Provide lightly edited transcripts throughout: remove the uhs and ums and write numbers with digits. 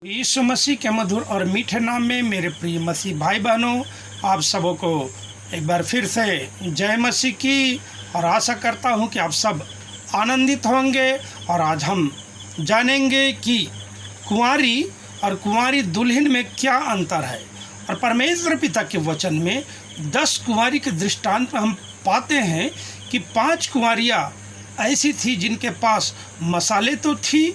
यीशु मसीह के मधुर और मीठे नाम में मेरे प्रिय मसीह भाई बहनों, आप सबों को एक बार फिर से जय मसीह की। और आशा करता हूं कि आप सब आनंदित होंगे। और आज हम जानेंगे कि कुंवारी और कुंवारी दुल्हन में क्या अंतर है। और परमेश्वर पिता के वचन में 10 कुंवारी के दृष्टांत में हम पाते हैं कि 5 कुंवारियाँ ऐसी थी जिनके पास मसाले तो थी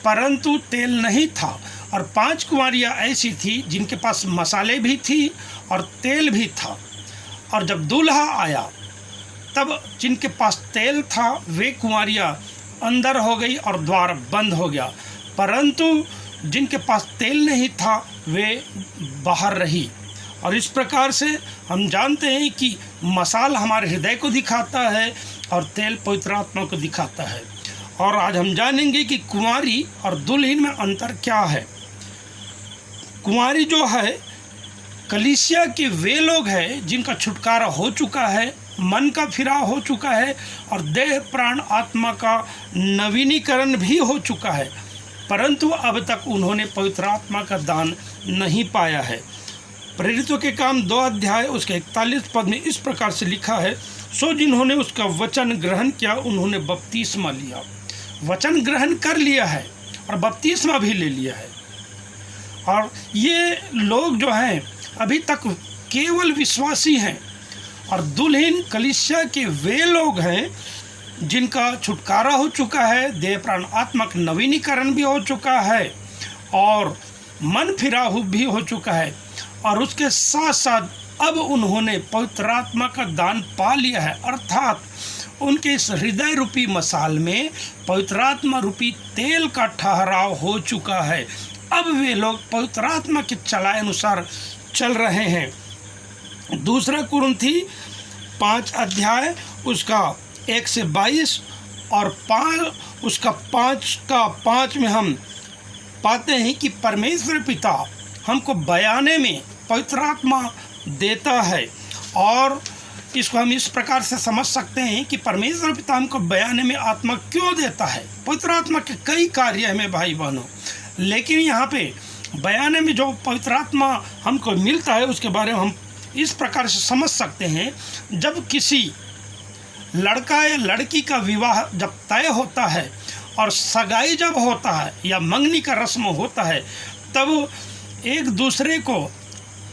परंतु तेल नहीं था, और 5 कुंवारियाँ ऐसी थी जिनके पास मसाले भी थी और तेल भी था। और जब दूल्हा आया तब जिनके पास तेल था वे कुंवारियाँ अंदर हो गई और द्वार बंद हो गया, परंतु जिनके पास तेल नहीं था वे बाहर रही। और इस प्रकार से हम जानते हैं कि मसाल हमारे हृदय को दिखाता है और तेल पवित्र आत्मा को दिखाता है। और आज हम जानेंगे कि कुंवारी और दुल्हन में अंतर क्या है। कुंवारी जो है कलीसिया के वे लोग हैं जिनका छुटकारा हो चुका है, मन का फिराव हो चुका है और देह प्राण आत्मा का नवीनीकरण भी हो चुका है, परंतु अब तक उन्होंने पवित्र आत्मा का दान नहीं पाया है। प्रेरितों के काम 2 अध्याय उसके 41 पद में इस प्रकार से लिखा है, सो जिन्होंने उसका वचन ग्रहण किया उन्होंने बपतिस्मा लिया। वचन ग्रहण कर लिया है और बपतिस्मा भी ले लिया है। और ये लोग जो हैं अभी तक केवल विश्वासी हैं। और दुल्हन कलीसिया के वे लोग हैं जिनका छुटकारा हो चुका है, देह प्राण आत्मा का नवीनीकरण भी हो चुका है और मन फिराव भी हो चुका है। और उसके साथ साथ अब उन्होंने पवित्र आत्मा का दान पा लिया है, अर्थात उनके इस हृदय रूपी मसाल में पवित्र आत्मा रूपी तेल का ठहराव हो चुका है। अब वे लोग पवित्र आत्मा के चलाए अनुसार चल रहे हैं। दूसरा कुरिन्थी 5 अध्याय उसका 1 से 22 और 5 में हम पाते हैं कि परमेश्वर पिता हमको बयाने में पवित्र आत्मा देता है। और इसको हम इस प्रकार से समझ सकते हैं कि परमेश्वर पिता हमको बयाने में आत्मा क्यों देता है। पवित्र आत्मा के कई कार्य हैं भाई बहनों, लेकिन यहाँ पे बयाने में जो पवित्र आत्मा हमको मिलता है उसके बारे में हम इस प्रकार से समझ सकते हैं। जब किसी लड़का या लड़की का विवाह जब तय होता है और सगाई जब होता है या मंगनी का रस्म होता है, तब एक दूसरे को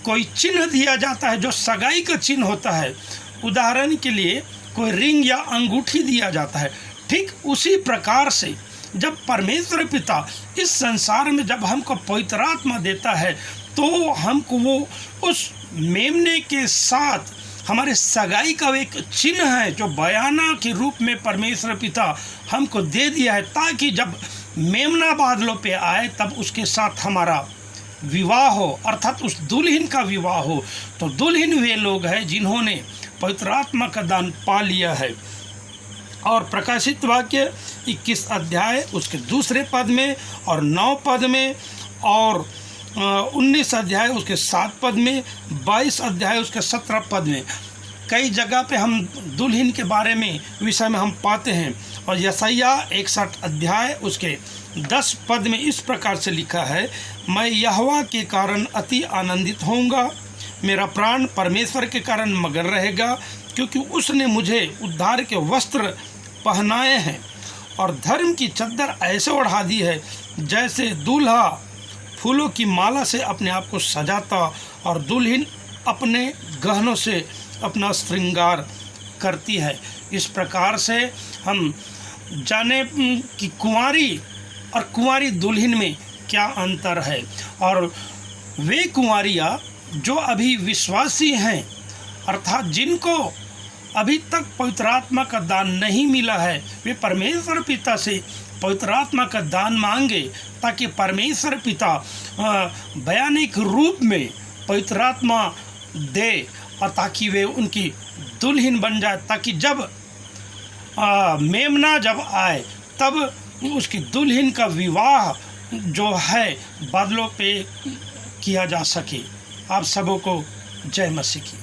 कोई चिन्ह दिया जाता है जो सगाई का चिन्ह होता है। उदाहरण के लिए कोई रिंग या अंगूठी दिया जाता है। ठीक उसी प्रकार से जब परमेश्वर पिता इस संसार में जब हमको पवित्र आत्मा देता है तो हमको वो उस मेमने के साथ हमारे सगाई का एक चिन्ह है जो बयाना के रूप में परमेश्वर पिता हमको दे दिया है, ताकि जब मेमना बादलों पे आए तब उसके साथ हमारा विवाह हो, अर्थात उस दुल्हन का विवाह हो। तो दुल्हन वे लोग हैं जिन्होंने पवित्र आत्मा का दान पा लिया है। और प्रकाशित वाक्य 21 अध्याय उसके 2 पद में और 9 पद में और 19 अध्याय उसके 7 पद में, 22 अध्याय उसके 17 पद में कई जगह पे हम दुल्हन के बारे में विषय में हम पाते हैं। और यशायाह 61 अध्याय उसके 10 पद में इस प्रकार से लिखा है, मैं यहोवा के कारण अति आनंदित होऊंगा, मेरा प्राण परमेश्वर के कारण मगन रहेगा, क्योंकि उसने मुझे उद्धार के वस्त्र पहनाए हैं और धर्म की चद्दर ऐसे ओढ़ा दी है जैसे दूल्हा फूलों की माला से अपने आप को सजाता और दुल्हन अपने गहनों से अपना श्रृंगार करती है। इस प्रकार से हम जाने कि कुंवारी और कुंवारी दुल्हन में क्या अंतर है। और वे कुंवारियाँ जो अभी विश्वासी हैं, अर्थात जिनको अभी तक पवित्र आत्मा का दान नहीं मिला है, वे परमेश्वर पिता से पवित्र आत्मा का दान मांगे, ताकि परमेश्वर पिता बयानिक रूप में पवित्र आत्मा दे और ताकि वे उनकी दुल्हन बन जाए, ताकि जब मेमना जब आए तब उसकी दुल्हन का विवाह जो है बादलों पे किया जा सके। आप सबों को जय मसीह की।